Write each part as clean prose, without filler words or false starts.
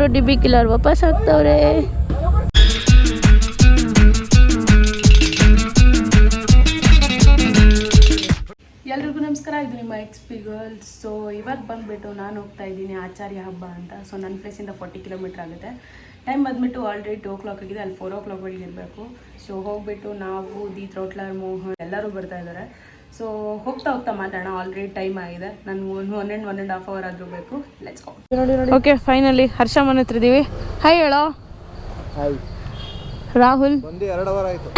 ಅವರು D B killer ವಾಪಸ್ ಆಗ್ತವ್ರೆ. ಎಲ್ರಿಗೂ ನಮಸ್ಕಾರ, ಇದು ನಿಮ್ಮ XP ಗರ್ಲ್ಸ್. ಸೊ ಇವತ್ತು ಬಂದುಬಿಟ್ಟು ನಾನು ಹೋಗ್ತಾ ಇದ್ದೀನಿ ಆಚಾರ್ಯ ಹಬ್ಬ ಅಂತ. ಸೊ ನನ್ನ ಪ್ಲೇಸಿಂದ 40 ಕಿಲೋಮೀಟ್ರ್ ಆಗುತ್ತೆ. ಟೈಮ್ ಬಂದುಬಿಟ್ಟು ಆಲ್ರೆಡಿ 2 o'clock ಆಗಿದೆ. ಅಲ್ಲಿ 4 o'clock ಒಳಗೆ ಇರಬೇಕು. ಸೊ ಹೋಗ್ಬಿಟ್ಟು ನಾವು ದಿ ಥ್ರೋಟ್ಲರ್, ಮೋಹನ್ ಎಲ್ಲರೂ ಬರ್ತಾ ಇದ್ದಾರೆ. ಸೊ ಹೋಗ್ತಾ ಮಾತಾಡೋಣ. ಆಲ್ರೆಡಿ ಟೈಮ್ ಆಗಿದೆ. ನನಗೆ 1.5 hour ಆದರೂ ಬೇಕು. Let's go. ಓಕೆ, ಫೈನಲಿ ಹರ್ಷ ಮನೆ ಹತ್ರ ಇದ್ದೀವಿ. ಹಾಯ್ ಹೇಳೋ. ಹಾಯ್ ರಾಹುಲ್. 2 hour ಆಯಿತು.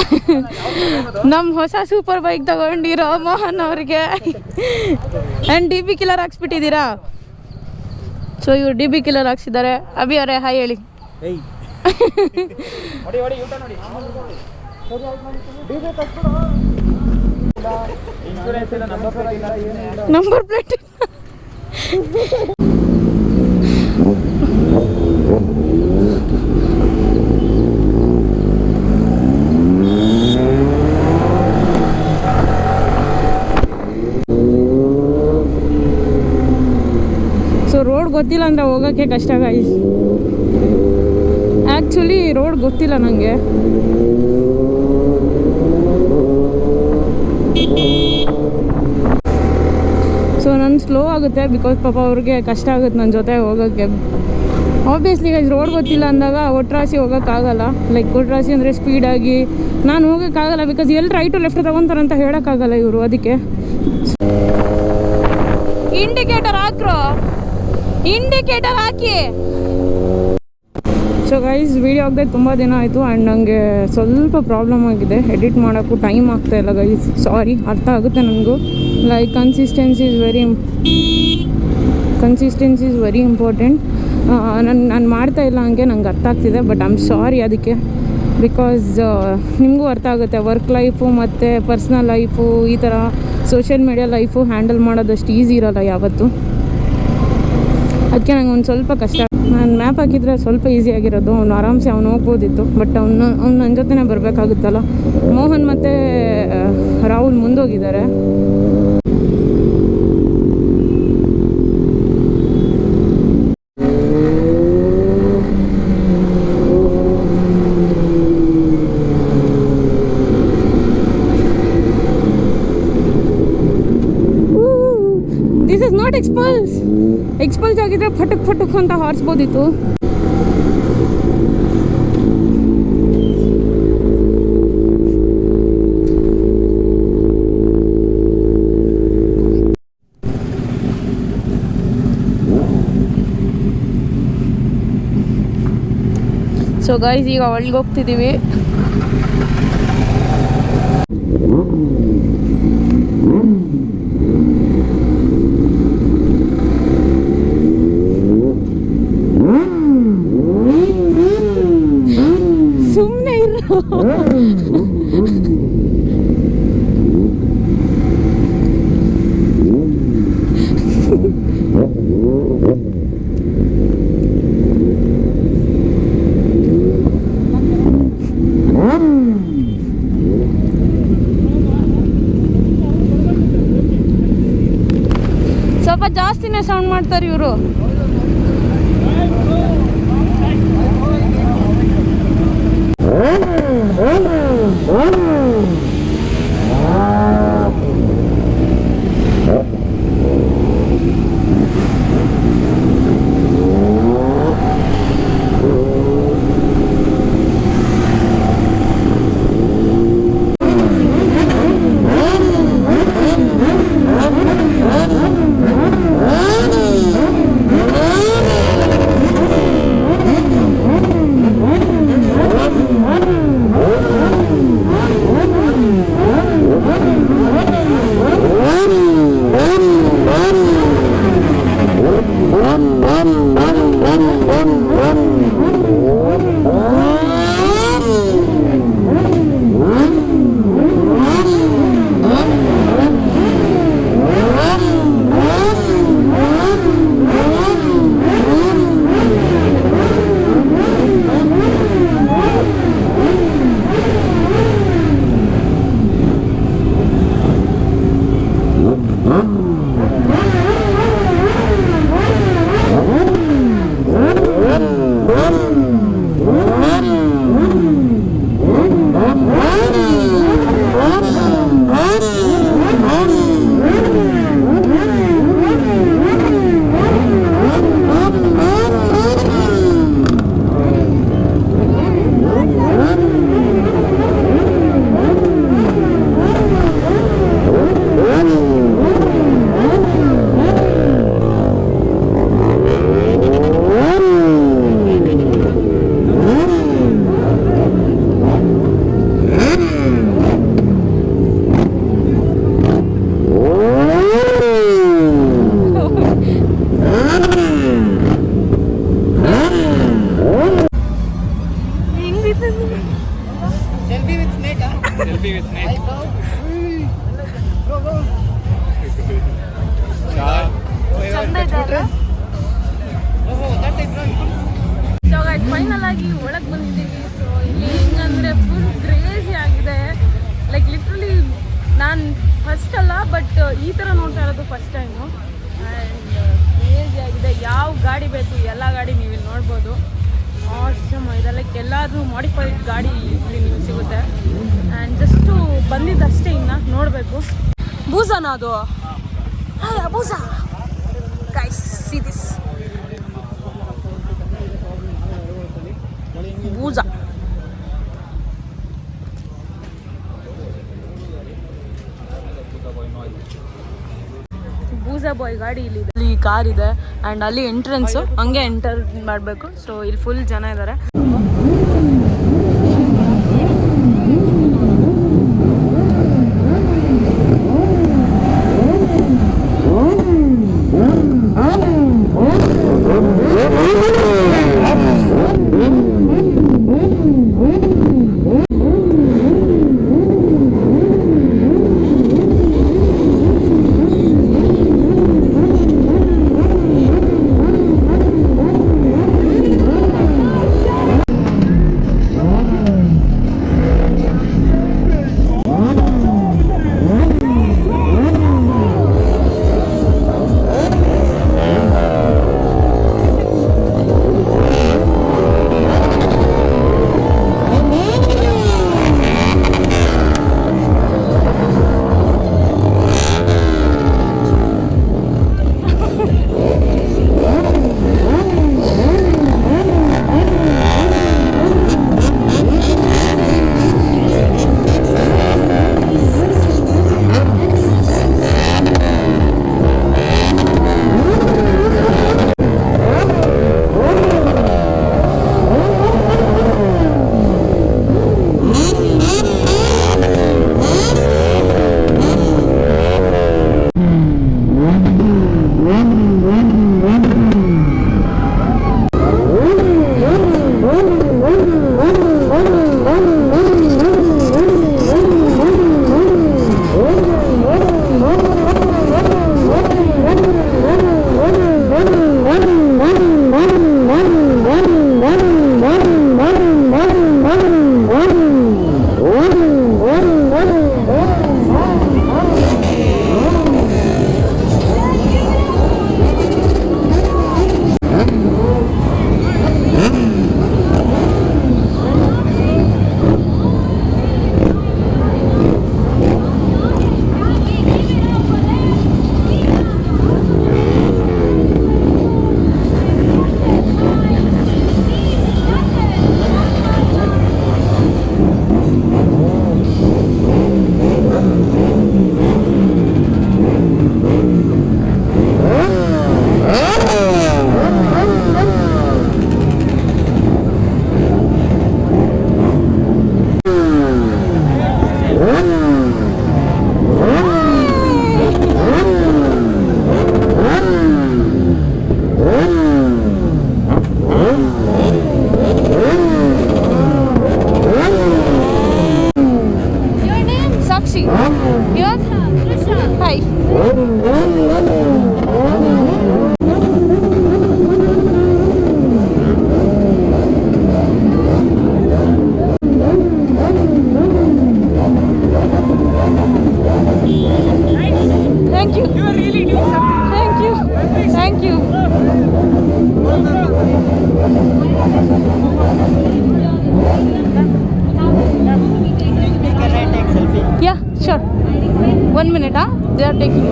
ನಮ್ಮ ಹೊಸ ಸೂಪರ್ ಬೈಕ್ ತಗೊಂಡಿರೋ ಮೋಹನ್ ಅವ್ರಿಗೆ ಆ್ಯಂಡ್ ಡಿ ಬಿ ಕಿಲ್ಲರ್ ಹಾಕ್ಸ್ಬಿಟ್ಟಿದ್ದೀರಾ. ಸೊ ಇವ್ರು ಡಿ ಬಿ ಕಿಲ್ಲರ್ ಹಾಕ್ಸಿದ್ದಾರೆ. ಅಭಿ ಅವರೇ ಹಾಯ್ ಹೇಳಿ. ನಂಬರ್ ಪ್ಲೇಟ್ ರೋಡ್ ಗೊತ್ತಿಲ್ಲ ಅಂದರೆ ಹೋಗೋಕ್ಕೆ ಕಷ್ಟ ಗೈಸ್. ಆ್ಯಕ್ಚುಲಿ ರೋಡ್ ಗೊತ್ತಿಲ್ಲ ನನಗೆ. ಸೊ ನಾನು ಸ್ಲೋ ಆಗುತ್ತೆ ಬಿಕಾಸ್ ಪಾಪ ಅವ್ರಿಗೆ ಕಷ್ಟ ಆಗುತ್ತೆ ನನ್ನ ಜೊತೆ ಹೋಗೋಕ್ಕೆ. ಆಬ್ವಿಯಸ್ಲಿ ಗೈಸ್ ರೋಡ್ ಗೊತ್ತಿಲ್ಲ ಅಂದಾಗ ಒಟ್ರಾಸಿ ಹೋಗೋಕ್ಕಾಗಲ್ಲ. ಲೈಕ್ ಒಟ್ರಾಸಿ ಅಂದರೆ ಸ್ಪೀಡಾಗಿ ನಾನು ಹೋಗೋಕ್ಕಾಗಲ್ಲ ಬಿಕಾಸ್ ಎಲ್ಲಿ ರೈಟು ಲೆಫ್ಟ್ ತೊಗೊತಾರಂತ ಹೇಳೋಕ್ಕಾಗಲ್ಲ ಇವರು. ಅದಕ್ಕೆ ಇಂಡಿಕೇಟರ್ ಹಾಕ್ರು, ಇಂಡಿಕೇಟರ್ ಹಾಕಿ. ಸೊ ಗೈಸ್ ವಿಡಿಯೋ ಆಗದೆ ತುಂಬ ದಿನ ಆಯಿತು ಆ್ಯಂಡ್ ನನಗೆ ಸ್ವಲ್ಪ ಪ್ರಾಬ್ಲಮ್ ಆಗಿದೆ. ಎಡಿಟ್ ಮಾಡೋಕ್ಕೂ ಟೈಮ್ ಆಗ್ತಾಯಿಲ್ಲ ಗೈಸ್. ಸಾರಿ, ಅರ್ಥ ಆಗುತ್ತೆ ನನಗೂ. Like consistency is very important. ನಾನು ಮಾಡ್ತಾಯಿಲ್ಲ ಹಂಗೆ ನಂಗೆ ಅರ್ಥ ಆಗ್ತಿದೆ. ಬಟ್ ಐ ಆಮ್ ಸಾರಿ ಅದಕ್ಕೆ. ಬಿಕಾಸ್ ನಿಮಗೂ ಅರ್ಥ ಆಗುತ್ತೆ. ವರ್ಕ್ ಲೈಫು ಮತ್ತು ಪರ್ಸ್ನಲ್ ಲೈಫು, ಈ ಥರ ಸೋಷಿಯಲ್ ಮೀಡಿಯಾ ಲೈಫು ಹ್ಯಾಂಡಲ್ ಮಾಡೋದಷ್ಟು ಈಸಿ ಇರೋಲ್ಲ ಯಾವತ್ತೂ. ಅದಕ್ಕೆ ನಂಗೆ ಒಂದು ಸ್ವಲ್ಪ ಕಷ್ಟ. ನಾನು ಮ್ಯಾಪ್ ಹಾಕಿದರೆ ಸ್ವಲ್ಪ ಈಸಿಯಾಗಿರೋದು. ಅವ್ನು ಆರಾಮ್ಸೆ ಅವ್ನು ಹೋಗ್ಬೋದಿತ್ತು. ಬಟ್ ಅವ್ನು ನನ್ನ ಜೊತೆನೇ ಬರಬೇಕಾಗುತ್ತಲ್ಲ. ಮೋಹನ್ ಮತ್ತು ರಾಹುಲ್ ಮುಂದೋಗಿದ್ದಾರೆ. ದಿಸ್ ಇಸ್ ನಾಟ್ ಎಕ್ಸ್ಪಲ್ಸ್ ಆಗಿದ್ರೆ ಫಟಕ್ ಅಂತ ಹಾರಿಸ್ಬೋದಿತ್ತು. ಸೊ ಗೈಸ್ ಈಗ ಒಳಗೆ ಹೋಗ್ತಿದ್ದೀವಿ. ಸುಮ್ಮನೆ ಇರು. ಸ್ವಲ್ಪ ಜಾಸ್ತಿನೇ ಸೌಂಡ್ ಮಾಡ್ತಾರೆ ಇವರು. ಸೊ ಗೈಸ್ ಫೈನಲ್ ಆಗಿ ಒಳಗೆ ಬಂದಿದ್ದೀವಿ. ಸೊ ಇಲ್ಲಿ ಹೆಂಗಂದರೆ ಫುಲ್ ಕ್ರೇಜಿ ಆಗಿದೆ. ಲೈಕ್ ಲಿಟ್ರಲಿ ನಾನು ಫಸ್ಟ್ ಅಲ್ಲ ಬಟ್ ಈ ಥರ ನೋಡ್ತಾ ಇರೋದು ಫಸ್ಟ್ ಟೈಮು. ಆ್ಯಂಡ್ ಕ್ರೇಜಿ ಆಗಿದೆ. ಯಾವ ಗಾಡಿ ಬೇಕು ಎಲ್ಲ ಗಾಡಿ ನೀವು ಇಲ್ಲಿ ನೋಡ್ಬೋದು. ಆಸಮ್ ಇದೆ. ಲೈಕ್ ಎಲ್ಲಾದರೂ ಮಾಡಿಫೈಡ್ ಗಾಡಿ ಇಲ್ಲಿ ನೀವು ಸಿಗುತ್ತೆ. ಆ್ಯಂಡ್ ಜಸ್ಟು ಬಂದಿದ್ದಷ್ಟೇ, ಇನ್ನು ನೋಡಬೇಕು. ಬೂಸಾನ ಅದು ಬೂಸಾ ಗೈಸ್, ಸಿ ದಿಸ್ ಬೂಸಾ. ಬೂಸಾ ಬಾಯ್ ಗಾಡಿ ಇಲ್ಲಿ ಕಾರ್ ಇದೆ. ಆ್ಯಂಡ್ ಅಲ್ಲಿ ಎಂಟ್ರೆನ್ಸು ಹಂಗೆ ಎಂಟರ್ ಮಾಡಬೇಕು. ಸೊ ಇಲ್ಲಿ ಫುಲ್ ಜನ ಇದ್ದಾರೆ. Yeah, sure. 1 minute, they are taking.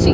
ಖುಷಿ.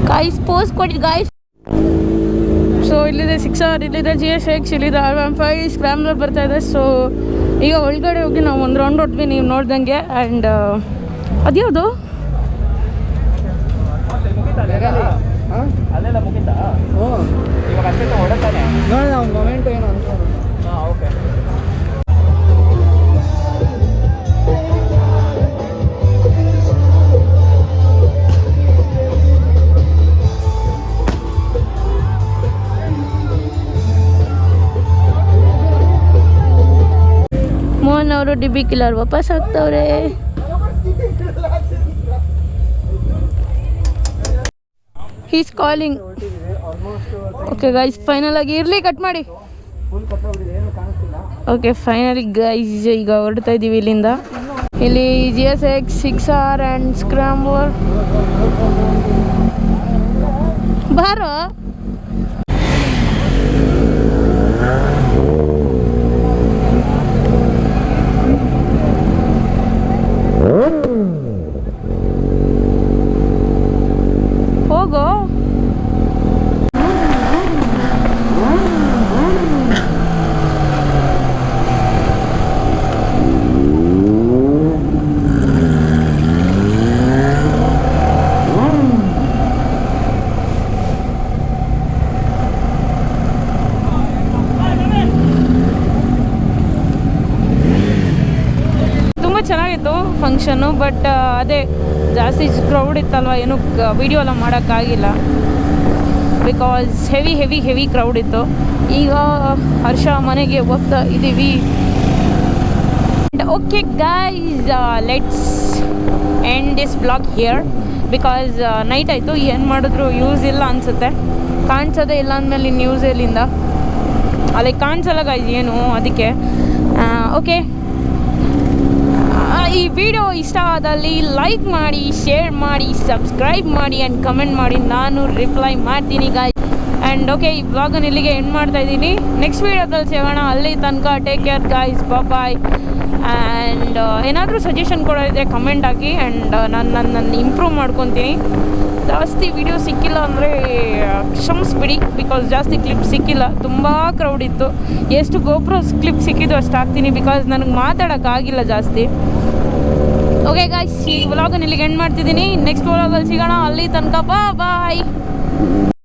ಗಾಯ್ಸ್ ಪೋಸ್ ಕೊಡಿ ಗಾಯ್ಸ್. ಸೊ ಇಲ್ಲಿದೆ 6R, ಇಲ್ಲಿದೆ GSX, ಇಲ್ಲಿದೆ R15 ಸ್ಕ್ರಾಮ್ಲರ್ ಬರ್ತಾ ಇದೆ. ಸೊ ಈಗ ಒಳಗಡೆ ಹೋಗಿ ನಾವು ಒಂದು ರೌಂಡ್ ಹೊಡ್ವಿ ನೀವು ನೋಡ್ದಂಗೆ. ಆ್ಯಂಡ್ ಅದ್ಯಾವುದು ಅಲ್ಲೆಲ್ಲ ಮುಗಿತಾ? ಇವಾಗ ಅಷ್ಟೇ ಹೊಡತಾನೆ ನೋಡಿ ನಾವು ಮೊಮೆಂಟ್ ಏನು ಅಂತ. ಓಕೆ. ಮೋಹನ್ ಅವರು ಡಿಬಿ ಕಿಲ್ಲರ್ ವಾಪಸ್ ಆಗ್ತವ್ರೆ. He's calling. Okay guys, final ಆಗಿ ಇರಲಿ, ಕಟ್ ಮಾಡಿ. ಓಕೆ ಫೈನಲಿ ಗೈಸ್ ಈಗ ಹೊರಡ್ತಾ ಇದ್ದೀವಿ ಇಲ್ಲಿಂದ. ಇಲ್ಲಿ GSX 6R ಆ್ಯಂಡ್ ಸ್ಕ್ರಾಮ್ಲರ್. ಬಾರೋ ಹೋಗೋ. ಚೆನ್ನಾಗಿತ್ತು ಫಂಕ್ಷನ್ನು. ಬಟ್ ಅದೇ ಜಾಸ್ತಿ ಕ್ರೌಡ್ ಇತ್ತಲ್ವ, ಏನೂ ವೀಡಿಯೋ ಎಲ್ಲ ಮಾಡೋಕ್ಕಾಗಿಲ್ಲ ಬಿಕಾಸ್ ಹೆವಿ ಕ್ರೌಡ್ ಇತ್ತು. ಈಗ ಹರ್ಷ ಮನೆಗೆ ಹೋಗ್ತಾ ಇದ್ದೀವಿ. Okay guys, let's end this blog here because night ಆಯಿತು. ಏನು ಮಾಡಿದ್ರು ಯೂಸ್ ಇಲ್ಲ ಅನಿಸುತ್ತೆ. ಕಾಣಿಸೋದೇ ಇಲ್ಲ ಅಂದಮೇಲೆ ಇನ್ನು ಯೂಸ್ ಎಲ್ಲಿಂದ, ಅಲ್ಲಿ ಕಾಣಿಸಲ್ಲ ಗೈಸ್ ಏನು. ಅದಕ್ಕೆ ಓಕೆ, ಈ ವಿಡಿಯೋ ಇಷ್ಟ ಆದಲ್ಲಿ ಲೈಕ್ ಮಾಡಿ, ಶೇರ್ ಮಾಡಿ, ಸಬ್ಸ್ಕ್ರೈಬ್ ಮಾಡಿ ಆ್ಯಂಡ್ ಕಮೆಂಟ್ ಮಾಡಿ. ನಾನು ರಿಪ್ಲೈ ಮಾಡ್ತೀನಿ ಗಾಯ್ಸ್. ಆ್ಯಂಡ್ ಓಕೆ, ಈ ಬ್ಲಾಗನ್ನು ಇಲ್ಲಿಗೆ ಎಂಡ್ ಮಾಡ್ತಾ ಇದ್ದೀನಿ. ನೆಕ್ಸ್ಟ್ ವೀಡಿಯೋದಲ್ಲಿ ಸಿಗೋಣ. ಅಲ್ಲಿ ತನಕ take care guys, bye. And ಏನಾದರೂ ಸಜೆಷನ್ ಕೊಡೋದಿದೆ ಕಮೆಂಟ್ ಹಾಕಿ. ಆ್ಯಂಡ್ ನಾನು ಇಂಪ್ರೂವ್ ಮಾಡ್ಕೊತೀನಿ. ಜಾಸ್ತಿ ವಿಡಿಯೋ ಸಿಕ್ಕಿಲ್ಲ ಅಂದರೆ ಕ್ಷಮಿಸ್ಬಿಡಿ ಬಿಕಾಸ್ ಜಾಸ್ತಿ ಕ್ಲಿಪ್ ಸಿಕ್ಕಿಲ್ಲ, ತುಂಬ ಕ್ರೌಡ್ ಇತ್ತು. ಎಷ್ಟು ಗೋಪ್ರೋ ಕ್ಲಿಪ್ ಸಿಕ್ಕಿದ್ದು ಅಷ್ಟು ಹಾಕ್ತೀನಿ ಬಿಕಾಸ್ ನನಗೆ ಮಾತಾಡೋಕ್ಕಾಗಿಲ್ಲ ಜಾಸ್ತಿ. ಓಕೆ ಗಾಯ್ಸ್, ಈ ವ್ಲಾಗನ್ನು ಇಲ್ಲಿಗೆ ಎಂಡ್ ಮಾಡ್ತಿದ್ದೀನಿ. ನೆಕ್ಸ್ಟ್ ವ್ಲಾಗಲ್ಲಿ ಸಿಗೋಣ. ಅಲ್ಲಿ ತನಕ ಬಾಯ್.